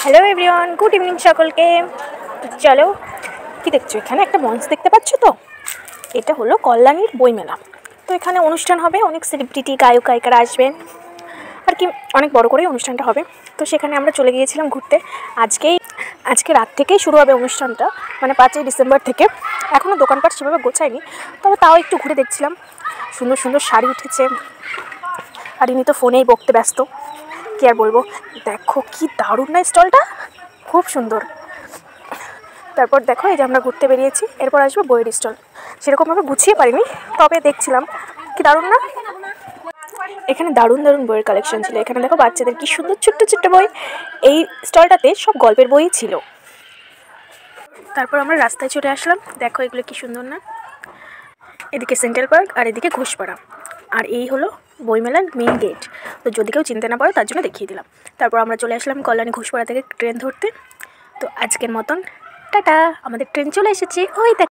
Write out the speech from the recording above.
Hello everyone, good evening সকলকে। চলো, কি দেখছো? এখানে একটা মঞ্চ দেখতে পাচ্ছ তো, এটা হলো কল্যাণীর বইমেলা। তো এখানে অনুষ্ঠান হবে, অনেক সেলিব্রিটি গায়ক গায়িকারা আসবেন আর কি, অনেক বড় করেই অনুষ্ঠানটা হবে। তো সেখানে আমরা চলে গিয়েছিলাম ঘুরতে। আজকে রাত থেকেই শুরু হবে অনুষ্ঠানটা, মানে 5ই ডিসেম্বর থেকে। এখনও দোকানপাট সেভাবে গোছায়নি, তবে তাও একটু ঘুরে দেখছিলাম। সুন্দর সুন্দর শাড়ি উঠেছে, আর ইনি তো ফোনেই বকতে ব্যস্ত, কি আর বলবো। দেখো কি দারুণ না স্টলটা, খুব সুন্দর। তারপর দেখো, এই যে আমরা ঘুরতে বেরিয়েছি, এরপর আসবে বইয়ের স্টল। সেরকমভাবে গুছিয়ে পারিনি, তবে দেখছিলাম কি দারুণ না। এখানে দারুণ দারুণ বইয়ের কালেকশন ছিল। এখানে দেখো বাচ্চাদের কি সুন্দর ছোট্ট ছোট্ট বই। এই স্টলটাতে সব গল্পের বই ছিল। তারপর আমরা রাস্তায় চলে আসলাম। দেখো এগুলো কি সুন্দর না। এদিকে সেন্ট্রাল পার্ক আর এদিকে ঘোষপাড়া, আর এই হলো বইমেলার মেইন গেট। তো যদি কেউ চিনতে না পারো তার জন্য দেখিয়ে দিলাম। তারপর আমরা চলে আসলাম কল্যাণী ঘোষপাড়া থেকে ট্রেন ধরতে। তো আজকের মতন টাটা, আমাদের ট্রেন চলে এসেছে, ওই